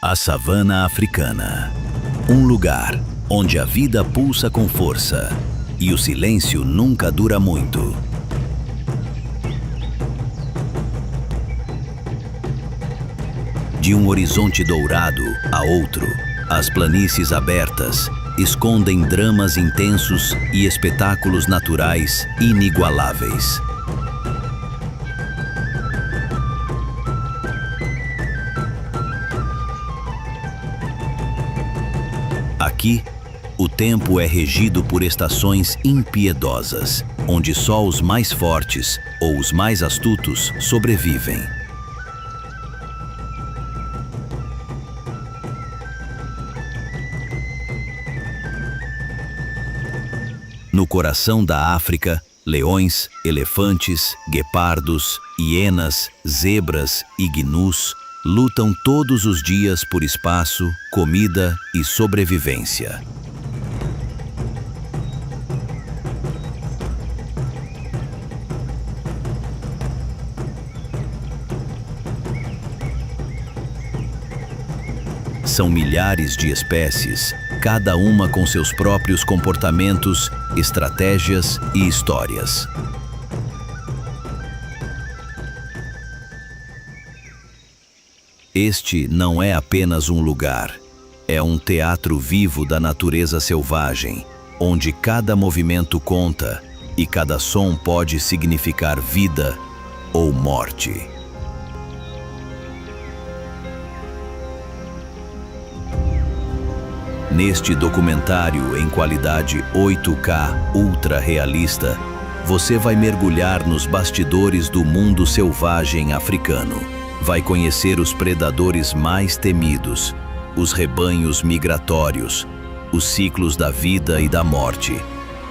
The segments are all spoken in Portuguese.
A savana africana. Um lugar onde a vida pulsa com força e o silêncio nunca dura muito. De um horizonte dourado a outro, as planícies abertas escondem dramas intensos e espetáculos naturais inigualáveis. Aqui, o tempo é regido por estações impiedosas, onde só os mais fortes ou os mais astutos sobrevivem. No coração da África, leões, elefantes, guepardos, hienas, zebras e gnus lutam todos os dias por espaço, comida e sobrevivência. São milhares de espécies, cada uma com seus próprios comportamentos, estratégias e histórias. Este não é apenas um lugar, é um teatro vivo da natureza selvagem, onde cada movimento conta e cada som pode significar vida ou morte. Neste documentário em qualidade 8K ultra realista, você vai mergulhar nos bastidores do mundo selvagem africano. Vai conhecer os predadores mais temidos, os rebanhos migratórios, os ciclos da vida e da morte,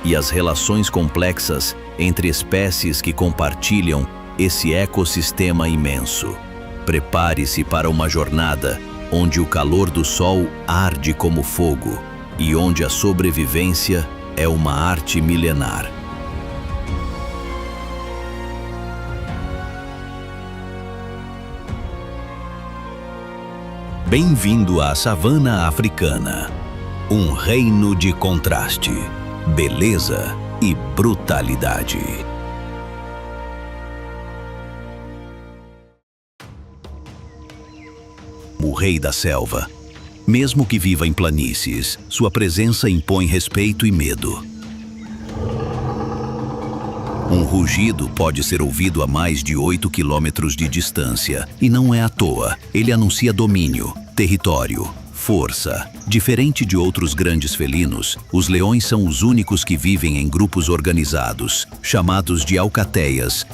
e as relações complexas entre espécies que compartilham esse ecossistema imenso. Prepare-se para uma jornada onde o calor do sol arde como fogo e onde a sobrevivência é uma arte milenar. Bem-vindo à savana africana, um reino de contraste, beleza e brutalidade. O rei da selva. Mesmo que viva em planícies, sua presença impõe respeito e medo. Um rugido pode ser ouvido a mais de 8 quilômetros de distância, e não é à toa. Ele anuncia domínio, território, força. Diferente de outros grandes felinos, os leões são os únicos que vivem em grupos organizados, chamados de alcateias.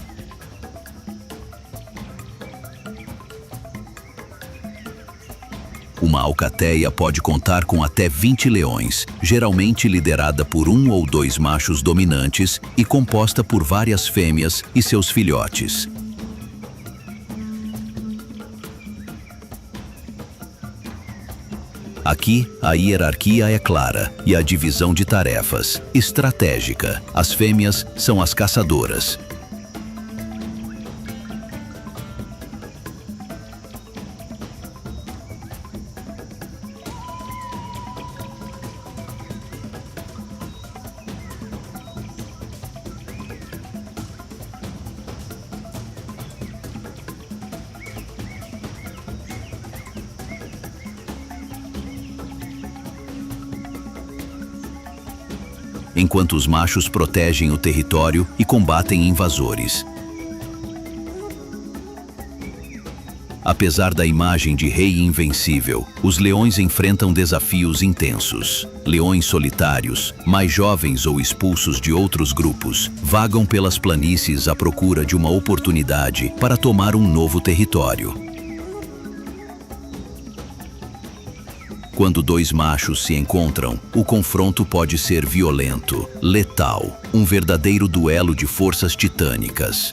Uma alcateia pode contar com até 20 leões, geralmente liderada por um ou dois machos dominantes e composta por várias fêmeas e seus filhotes. Aqui, a hierarquia é clara e a divisão de tarefas estratégica. As fêmeas são as caçadoras. Enquanto os machos protegem o território e combatem invasores. Apesar da imagem de rei invencível, os leões enfrentam desafios intensos. Leões solitários, mais jovens ou expulsos de outros grupos, vagam pelas planícies à procura de uma oportunidade para tomar um novo território. Quando dois machos se encontram, o confronto pode ser violento, letal, um verdadeiro duelo de forças titânicas.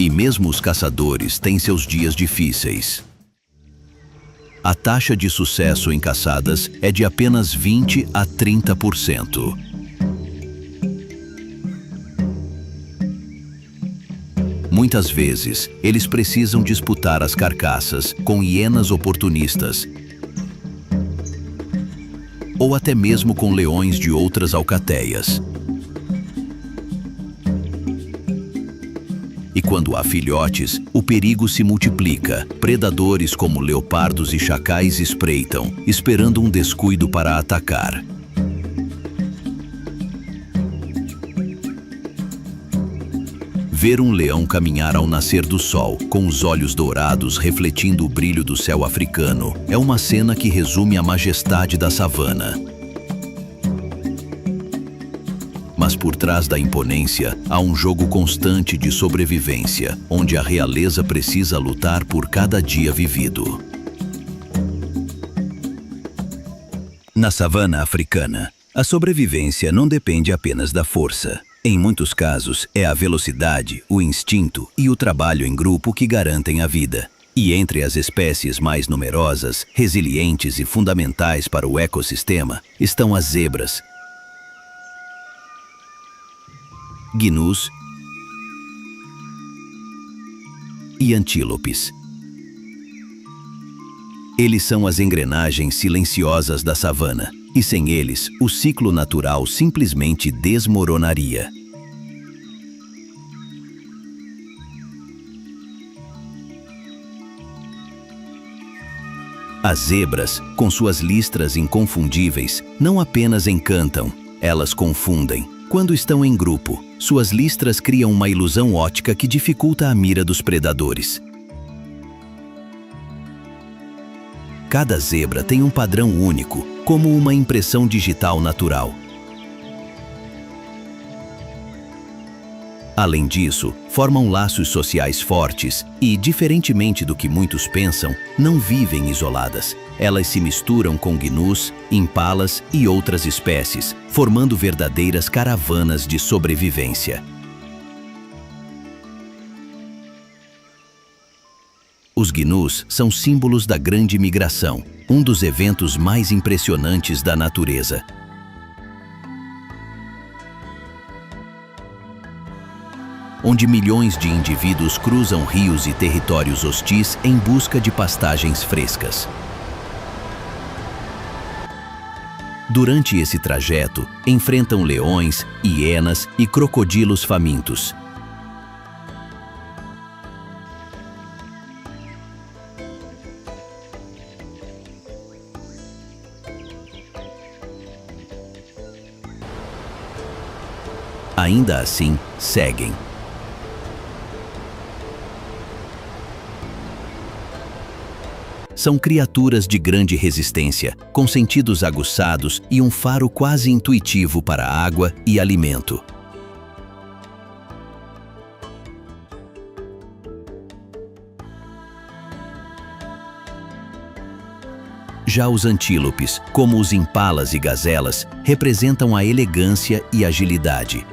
E mesmo os caçadores têm seus dias difíceis. A taxa de sucesso em caçadas é de apenas 20 a 30%. Muitas vezes, eles precisam disputar as carcaças com hienas oportunistas ou até mesmo com leões de outras alcateias. E quando há filhotes, o perigo se multiplica. Predadores como leopardos e chacais espreitam, esperando um descuido para atacar. Ver um leão caminhar ao nascer do sol, com os olhos dourados refletindo o brilho do céu africano, é uma cena que resume a majestade da savana. Mas por trás da imponência, há um jogo constante de sobrevivência, onde a realeza precisa lutar por cada dia vivido. Na savana africana, a sobrevivência não depende apenas da força. Em muitos casos, é a velocidade, o instinto e o trabalho em grupo que garantem a vida. E entre as espécies mais numerosas, resilientes e fundamentais para o ecossistema, estão as zebras, gnus e antílopes. Eles são as engrenagens silenciosas da savana, e sem eles, o ciclo natural simplesmente desmoronaria. As zebras, com suas listras inconfundíveis, não apenas encantam, elas confundem. Quando estão em grupo, suas listras criam uma ilusão óptica que dificulta a mira dos predadores. Cada zebra tem um padrão único, como uma impressão digital natural. Além disso, formam laços sociais fortes e, diferentemente do que muitos pensam, não vivem isoladas. Elas se misturam com gnus, impalas e outras espécies, formando verdadeiras caravanas de sobrevivência. Os gnus são símbolos da grande migração, um dos eventos mais impressionantes da natureza. Onde milhões de indivíduos cruzam rios e territórios hostis em busca de pastagens frescas. Durante esse trajeto, enfrentam leões, hienas e crocodilos famintos. Ainda assim, seguem. São criaturas de grande resistência, com sentidos aguçados e um faro quase intuitivo para água e alimento. Já os antílopes, como os impalas e gazelas, representam a elegância e agilidade.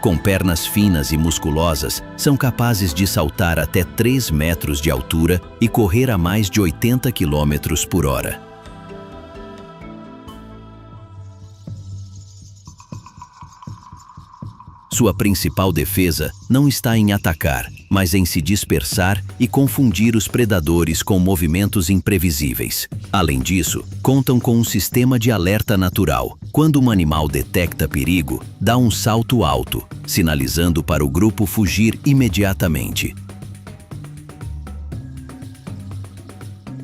Com pernas finas e musculosas, são capazes de saltar até 3 metros de altura e correr a mais de 80 km por hora. Sua principal defesa não está em atacar, mas em se dispersar e confundir os predadores com movimentos imprevisíveis. Além disso, contam com um sistema de alerta natural. Quando um animal detecta perigo, dá um salto alto, sinalizando para o grupo fugir imediatamente.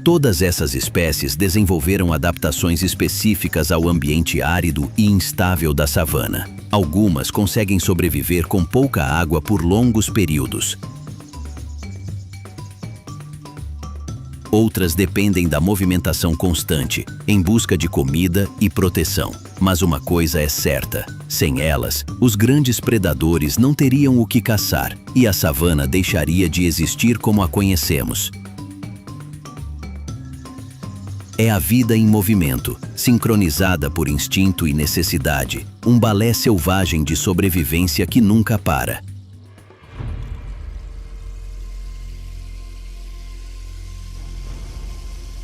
Todas essas espécies desenvolveram adaptações específicas ao ambiente árido e instável da savana. Algumas conseguem sobreviver com pouca água por longos períodos. Outras dependem da movimentação constante, em busca de comida e proteção. Mas uma coisa é certa: sem elas, os grandes predadores não teriam o que caçar e a savana deixaria de existir como a conhecemos. É a vida em movimento, sincronizada por instinto e necessidade, um balé selvagem de sobrevivência que nunca para.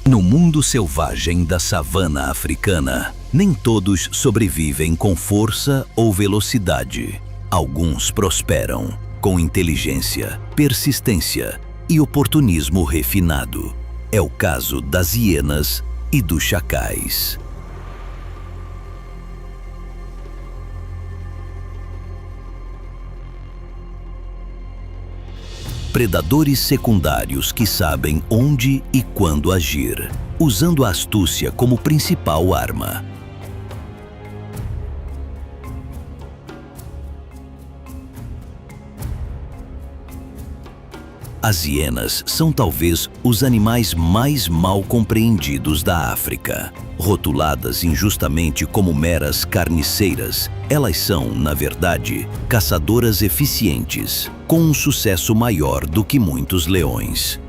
No mundo selvagem da savana africana, nem todos sobrevivem com força ou velocidade. Alguns prosperam com inteligência, persistência e oportunismo refinado. É o caso das hienas e dos chacais. Predadores secundários que sabem onde e quando agir, usando a astúcia como principal arma. As hienas são talvez os animais mais mal compreendidos da África. Rotuladas injustamente como meras carniceiras, elas são, na verdade, caçadoras eficientes, com um sucesso maior do que muitos leões.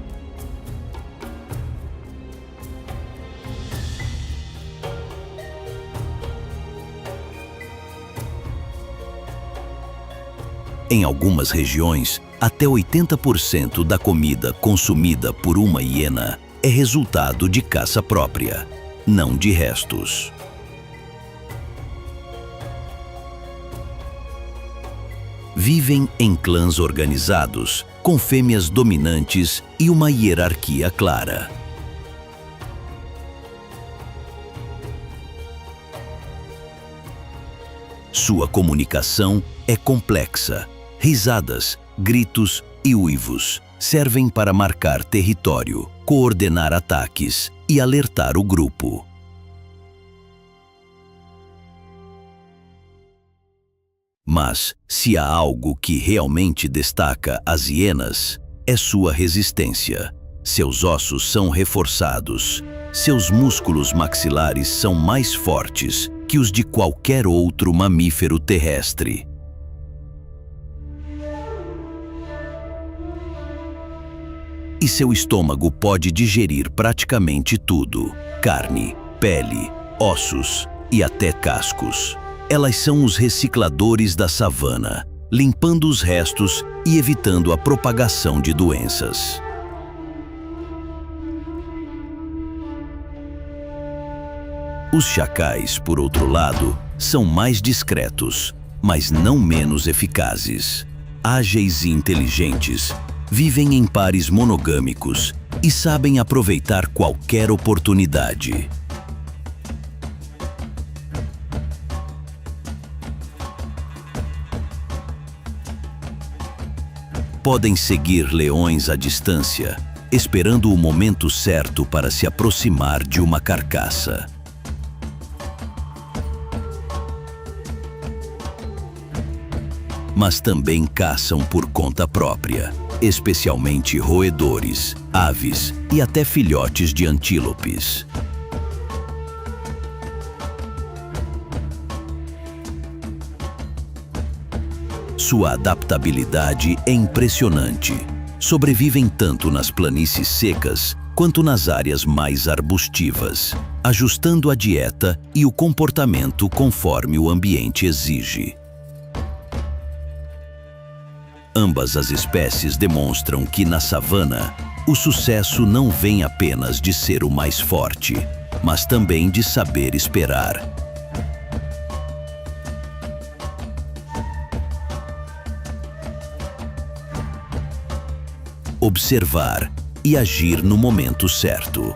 Em algumas regiões, até 80% da comida consumida por uma hiena é resultado de caça própria, não de restos. Vivem em clãs organizados, com fêmeas dominantes e uma hierarquia clara. Sua comunicação é complexa. Risadas, gritos e uivos servem para marcar território, coordenar ataques e alertar o grupo. Mas, se há algo que realmente destaca as hienas, é sua resistência. Seus ossos são reforçados, seus músculos maxilares são mais fortes que os de qualquer outro mamífero terrestre. E seu estômago pode digerir praticamente tudo: carne, pele, ossos e até cascos. Elas são os recicladores da savana, limpando os restos e evitando a propagação de doenças. Os chacais, por outro lado, são mais discretos, mas não menos eficazes. Ágeis e inteligentes, vivem em pares monogâmicos e sabem aproveitar qualquer oportunidade. Podem seguir leões à distância, esperando o momento certo para se aproximar de uma carcaça. Mas também caçam por conta própria, especialmente roedores, aves e até filhotes de antílopes. Sua adaptabilidade é impressionante. Sobrevivem tanto nas planícies secas quanto nas áreas mais arbustivas, ajustando a dieta e o comportamento conforme o ambiente exige. Ambas as espécies demonstram que, na savana, o sucesso não vem apenas de ser o mais forte, mas também de saber esperar. Observar e agir no momento certo.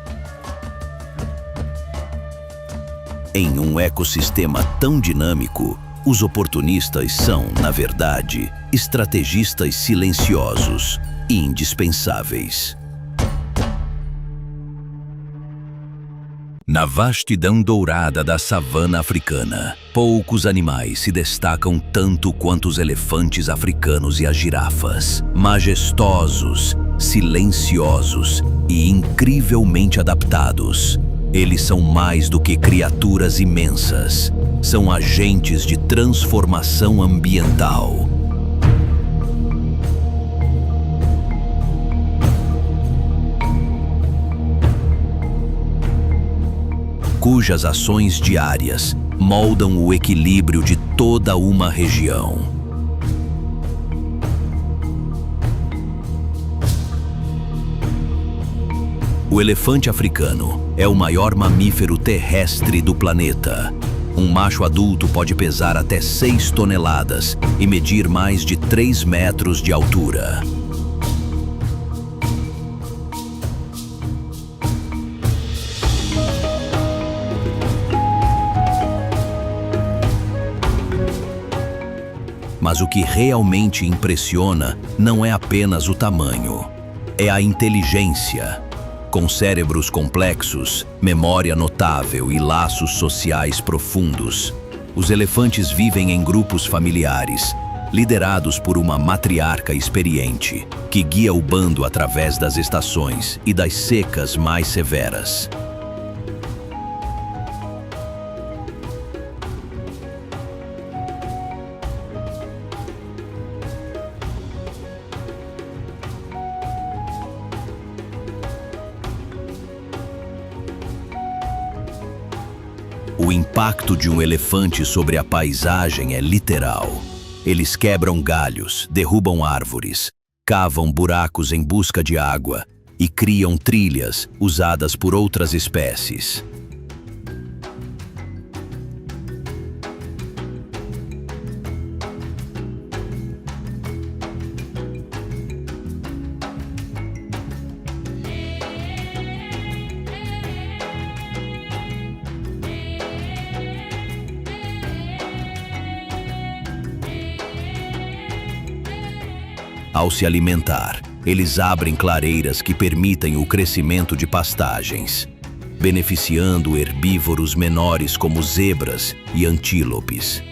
Em um ecossistema tão dinâmico, os oportunistas são, na verdade, estrategistas silenciosos e indispensáveis. Na vastidão dourada da savana africana, poucos animais se destacam tanto quanto os elefantes africanos e as girafas. Majestosos, silenciosos e incrivelmente adaptados. Eles são mais do que criaturas imensas. São agentes de transformação ambiental. cujas ações diárias moldam o equilíbrio de toda uma região. O elefante africano é o maior mamífero terrestre do planeta. Um macho adulto pode pesar até 6 toneladas e medir mais de 3 metros de altura. Mas o que realmente impressiona não é apenas o tamanho, é a inteligência. Com cérebros complexos, memória notável e laços sociais profundos, os elefantes vivem em grupos familiares, liderados por uma matriarca experiente, que guia o bando através das estações e das secas mais severas. O impacto de um elefante sobre a paisagem é literal. Eles quebram galhos, derrubam árvores, cavam buracos em busca de água e criam trilhas usadas por outras espécies. Ao se alimentar, eles abrem clareiras que permitem o crescimento de pastagens, beneficiando herbívoros menores como zebras e antílopes.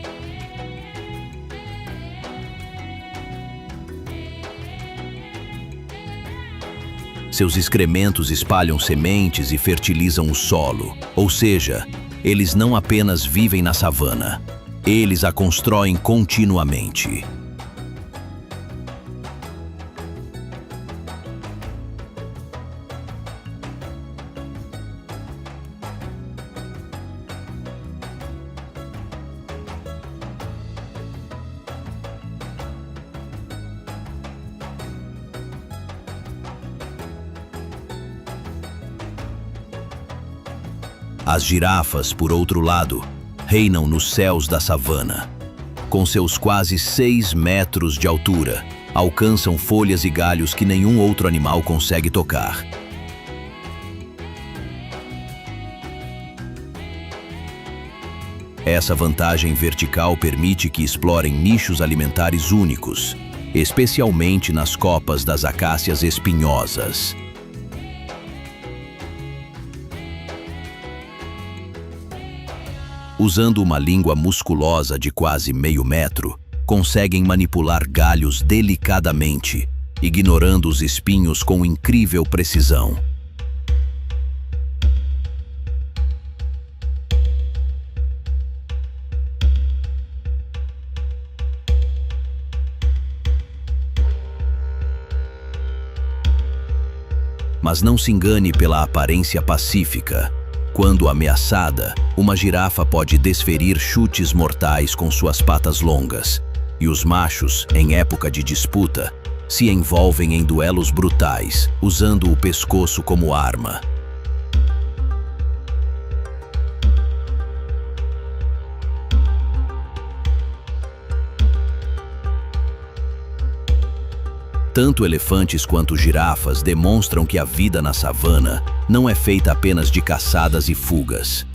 Seus excrementos espalham sementes e fertilizam o solo, ou seja, eles não apenas vivem na savana, eles a constroem continuamente. As girafas, por outro lado, reinam nos céus da savana. Com seus quase 6 metros de altura, alcançam folhas e galhos que nenhum outro animal consegue tocar. Essa vantagem vertical permite que explorem nichos alimentares únicos, especialmente nas copas das acácias espinhosas. Usando uma língua musculosa de quase meio metro, conseguem manipular galhos delicadamente, ignorando os espinhos com incrível precisão. Mas não se engane pela aparência pacífica. Quando ameaçada, uma girafa pode desferir chutes mortais com suas patas longas, e os machos, em época de disputa, se envolvem em duelos brutais, usando o pescoço como arma. Tanto elefantes quanto girafas demonstram que a vida na savana não é feita apenas de caçadas e fugas.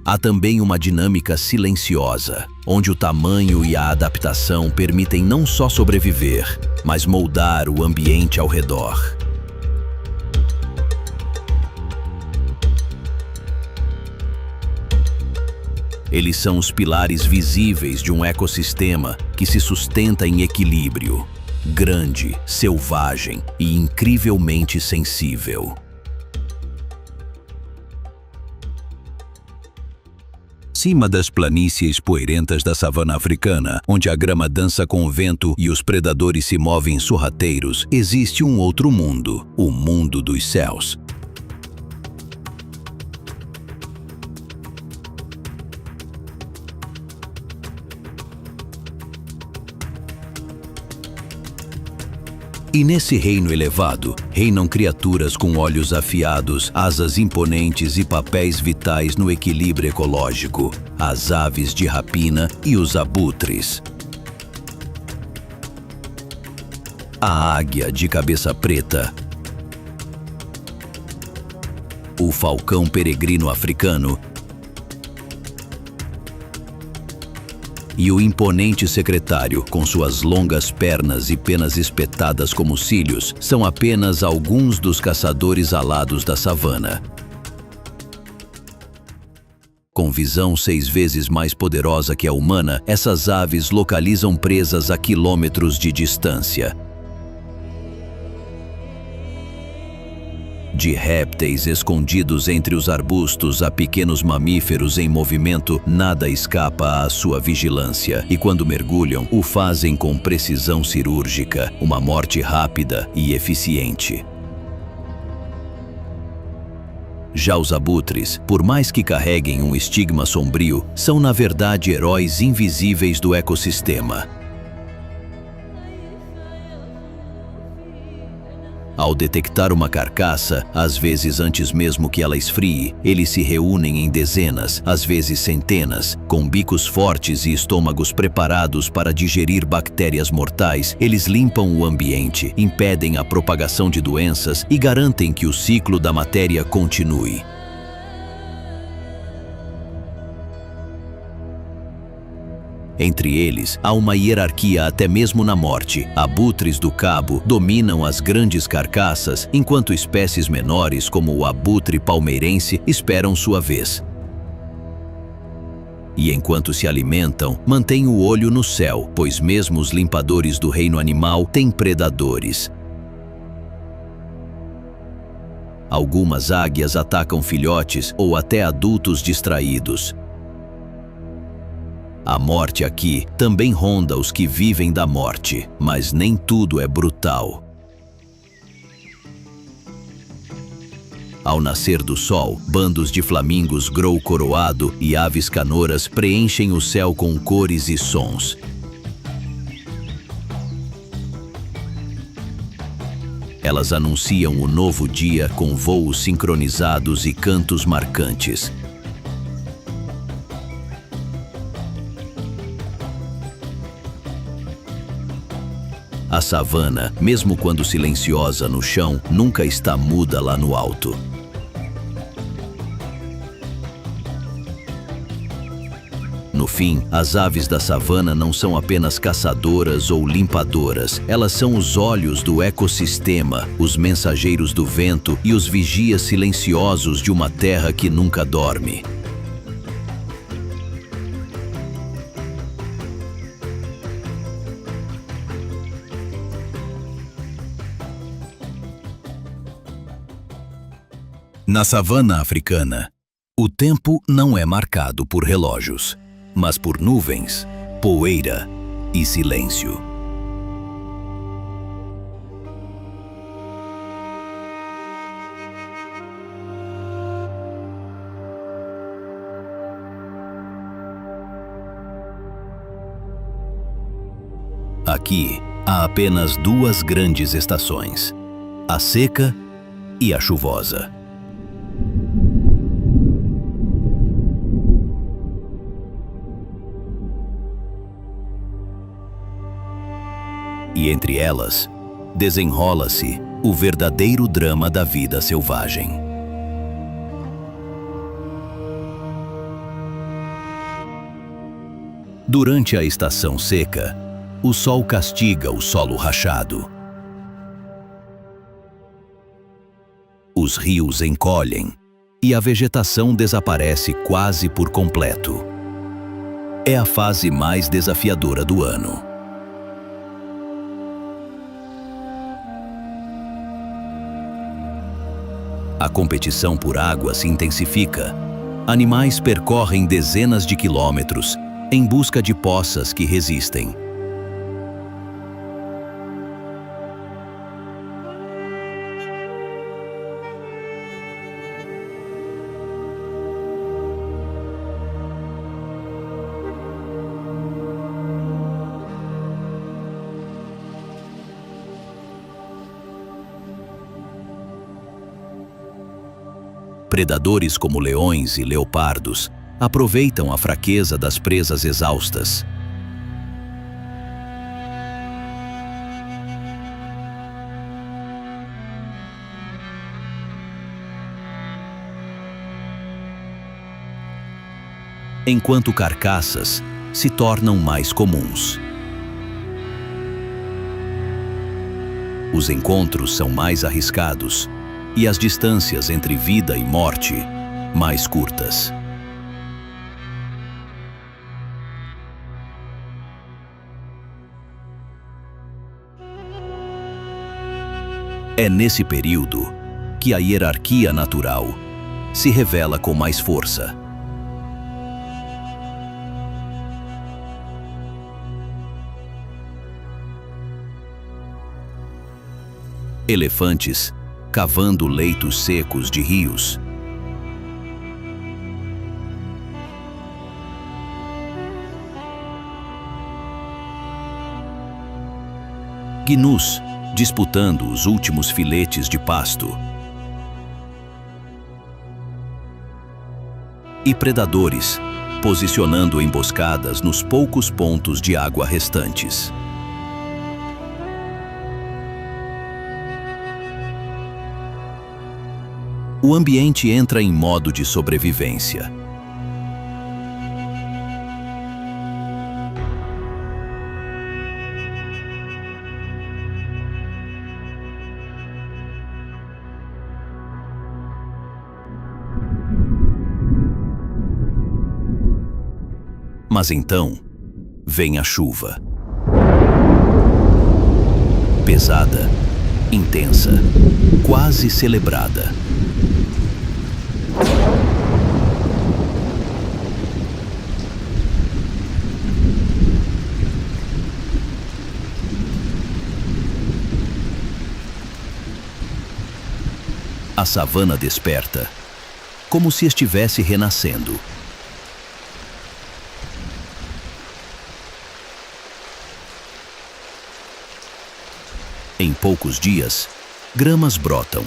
Há também uma dinâmica silenciosa, onde o tamanho e a adaptação permitem não só sobreviver, mas moldar o ambiente ao redor. Eles são os pilares visíveis de um ecossistema que se sustenta em equilíbrio, grande, selvagem e incrivelmente sensível. Acima das planícies poeirentas da savana africana, onde a grama dança com o vento e os predadores se movem sorrateiros, existe um outro mundo, o mundo dos céus. E nesse reino elevado, reinam criaturas com olhos afiados, asas imponentes e papéis vitais no equilíbrio ecológico, as aves de rapina e os abutres. A águia de cabeça preta, o falcão peregrino africano e o imponente secretário, com suas longas pernas e penas espetadas como cílios, são apenas alguns dos caçadores alados da savana. Com visão 6 vezes mais poderosa que a humana, essas aves localizam presas a quilômetros de distância. De répteis escondidos entre os arbustos a pequenos mamíferos em movimento, nada escapa à sua vigilância. E quando mergulham, o fazem com precisão cirúrgica, uma morte rápida e eficiente. Já os abutres, por mais que carreguem um estigma sombrio, são na verdade heróis invisíveis do ecossistema. Ao detectar uma carcaça, às vezes antes mesmo que ela esfrie, eles se reúnem em dezenas, às vezes centenas, com bicos fortes e estômagos preparados para digerir bactérias mortais. Eles limpam o ambiente, impedem a propagação de doenças e garantem que o ciclo da matéria continue. Entre eles, há uma hierarquia até mesmo na morte. Abutres do cabo dominam as grandes carcaças, enquanto espécies menores, como o abutre palmeirense, esperam sua vez. E enquanto se alimentam, mantêm o olho no céu, pois mesmo os limpadores do reino animal têm predadores. Algumas águias atacam filhotes ou até adultos distraídos. A morte aqui também ronda os que vivem da morte, mas nem tudo é brutal. Ao nascer do sol, bandos de flamingos grou-coroado e aves canoras preenchem o céu com cores e sons. Elas anunciam o novo dia com voos sincronizados e cantos marcantes. A savana, mesmo quando silenciosa no chão, nunca está muda lá no alto. No fim, as aves da savana não são apenas caçadoras ou limpadoras, elas são os olhos do ecossistema, os mensageiros do vento e os vigias silenciosos de uma terra que nunca dorme. Na savana africana, o tempo não é marcado por relógios, mas por nuvens, poeira e silêncio. Aqui há apenas 2 grandes estações, a seca e a chuvosa. E entre elas, desenrola-se o verdadeiro drama da vida selvagem. Durante a estação seca, o sol castiga o solo rachado. Os rios encolhem e a vegetação desaparece quase por completo. É a fase mais desafiadora do ano. A competição por água se intensifica Animais percorrem dezenas de quilômetros em busca de poças que resistem. Predadores como leões e leopardos aproveitam a fraqueza das presas exaustas. Enquanto carcaças se tornam mais comuns. Os encontros são mais arriscados e as distâncias entre vida e morte mais curtas. É nesse período que a hierarquia natural se revela com mais força. Elefantes cavando leitos secos de rios. Gnus disputando os últimos filetes de pasto. E predadores posicionando emboscadas nos poucos pontos de água restantes. O ambiente entra em modo de sobrevivência. Mas então, vem a chuva. Pesada, intensa, quase celebrada. A savana desperta, como se estivesse renascendo. Em poucos dias, gramas brotam,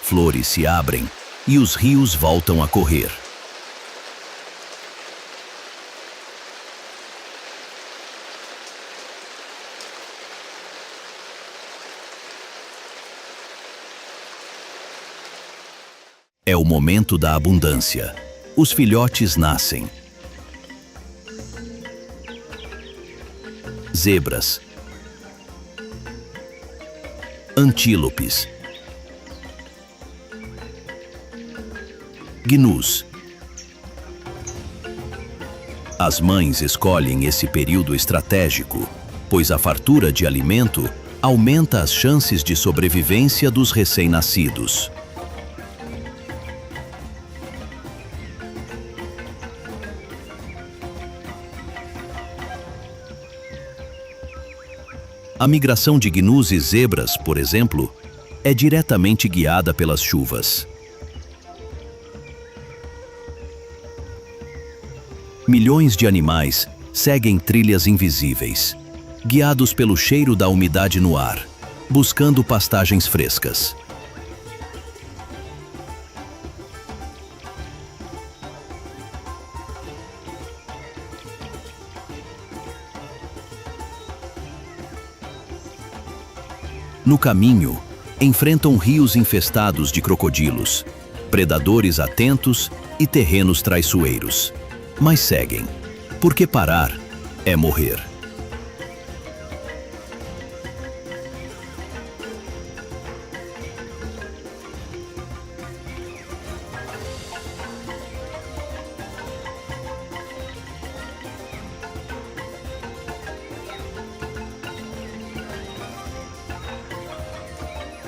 flores se abrem e os rios voltam a correr. É o momento da abundância. Os filhotes nascem. Zebras, antílopes, gnus. As mães escolhem esse período estratégico, pois a fartura de alimento aumenta as chances de sobrevivência dos recém-nascidos. A migração de gnus e zebras, por exemplo, é diretamente guiada pelas chuvas. Milhões de animais seguem trilhas invisíveis, guiados pelo cheiro da umidade no ar, buscando pastagens frescas. No caminho, enfrentam rios infestados de crocodilos, predadores atentos e terrenos traiçoeiros. Mas seguem, porque parar é morrer.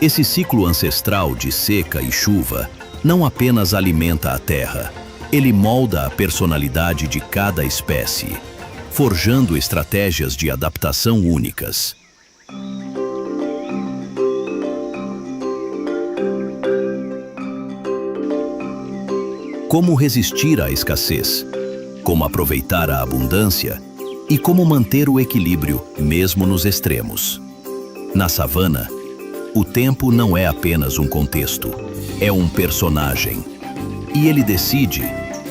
Esse ciclo ancestral de seca e chuva não apenas alimenta a terra, Ele molda a personalidade de cada espécie, forjando estratégias de adaptação únicas. Como resistir à escassez, como aproveitar a abundância e como manter o equilíbrio mesmo nos extremos. Na savana, o tempo não é apenas um contexto, é um personagem. E ele decide,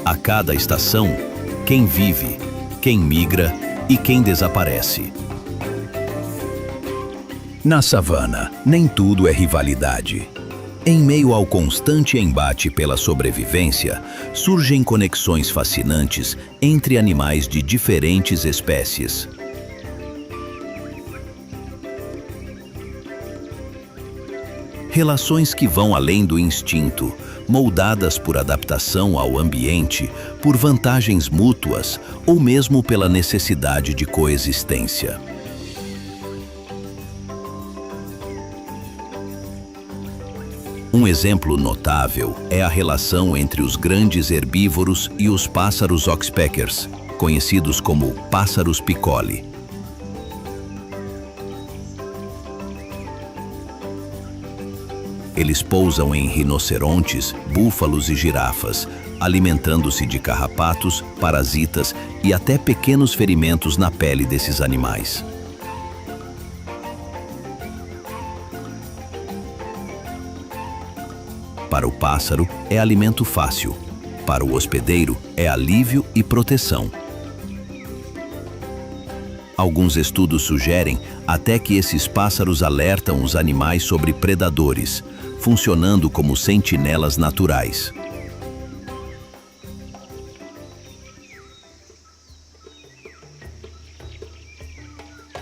a cada estação, quem vive, quem migra e quem desaparece. Na savana, nem tudo é rivalidade. Em meio ao constante embate pela sobrevivência, surgem conexões fascinantes entre animais de diferentes espécies. Relações que vão além do instinto, moldadas por adaptação ao ambiente, por vantagens mútuas ou mesmo pela necessidade de coexistência. Um exemplo notável é a relação entre os grandes herbívoros e os pássaros oxpeckers, conhecidos como pássaros piccoli. Eles pousam em rinocerontes, búfalos e girafas, alimentando-se de carrapatos, parasitas e até pequenos ferimentos na pele desses animais. Para o pássaro, é alimento fácil. Para o hospedeiro, é alívio e proteção. Alguns estudos sugerem até que esses pássaros alertam os animais sobre predadores, funcionando como sentinelas naturais.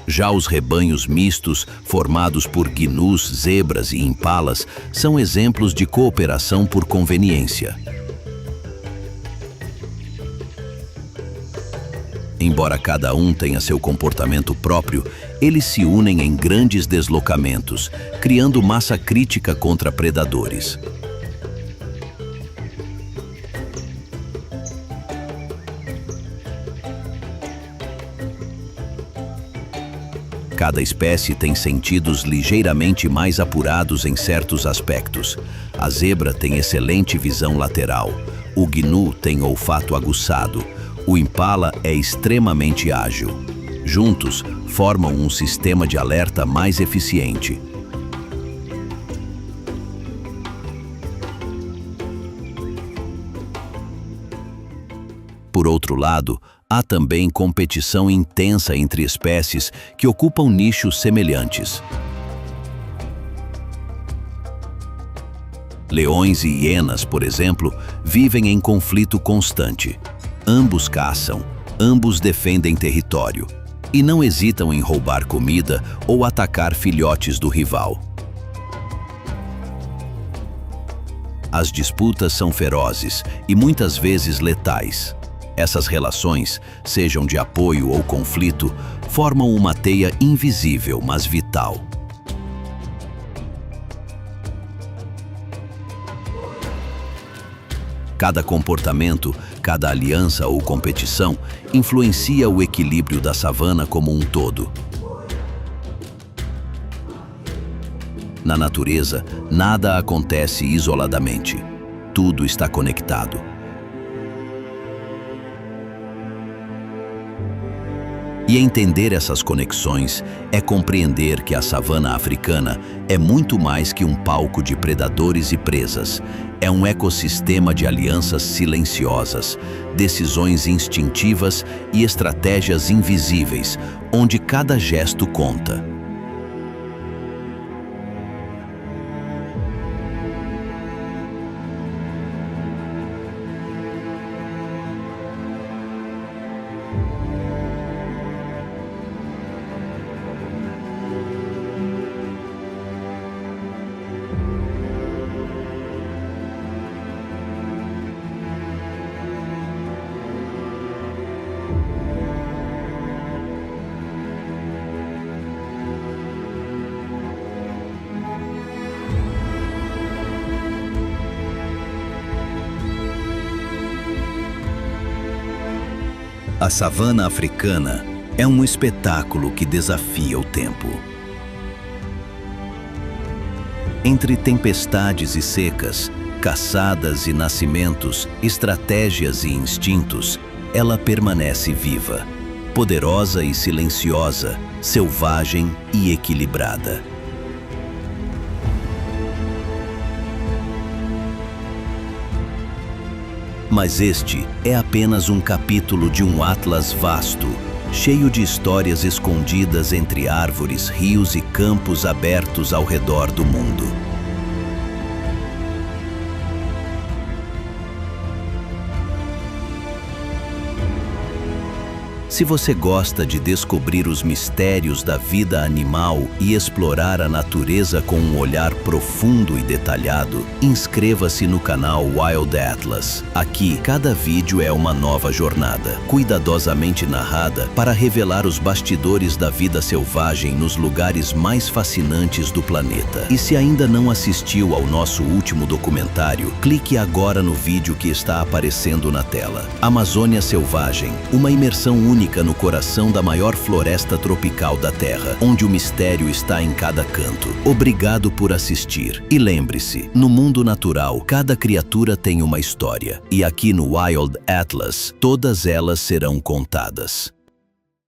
Já os rebanhos mistos, formados por gnus, zebras e impalas, são exemplos de cooperação por conveniência. Embora cada um tenha seu comportamento próprio, eles se unem em grandes deslocamentos, criando massa crítica contra predadores. Cada espécie tem sentidos ligeiramente mais apurados em certos aspectos. A zebra tem excelente visão lateral. O gnu tem olfato aguçado. O impala é extremamente ágil. Juntos, formam um sistema de alerta mais eficiente. Por outro lado, há também competição intensa entre espécies que ocupam nichos semelhantes. Leões e hienas, por exemplo, vivem em conflito constante. Ambos caçam, ambos defendem território e não hesitam em roubar comida ou atacar filhotes do rival. As disputas são ferozes e muitas vezes letais. Essas relações, sejam de apoio ou conflito, formam uma teia invisível, mas vital. Cada comportamento, cada aliança ou competição influencia o equilíbrio da savana como um todo. Na natureza, nada acontece isoladamente. Tudo está conectado. E entender essas conexões é compreender que a savana africana é muito mais que um palco de predadores e presas. É um ecossistema de alianças silenciosas, decisões instintivas e estratégias invisíveis, onde cada gesto conta. A savana africana é um espetáculo que desafia o tempo. Entre tempestades e secas, caçadas e nascimentos, estratégias e instintos, ela permanece viva, poderosa e silenciosa, selvagem e equilibrada. Mas este é apenas um capítulo de um atlas vasto, cheio de histórias escondidas entre árvores, rios e campos abertos ao redor do mundo. Se você gosta de descobrir os mistérios da vida animal e explorar a natureza com um olhar profundo e detalhado, inscreva-se no canal Wild Atlas. Aqui, cada vídeo é uma nova jornada, cuidadosamente narrada para revelar os bastidores da vida selvagem nos lugares mais fascinantes do planeta. E se ainda não assistiu ao nosso último documentário, clique agora no vídeo que está aparecendo na tela. Amazônia Selvagem, uma imersão única no coração da maior floresta tropical da Terra, onde o mistério está em cada canto. Obrigado por assistir. E lembre-se, no mundo natural, cada criatura tem uma história. E aqui no Wild Atlas, todas elas serão contadas.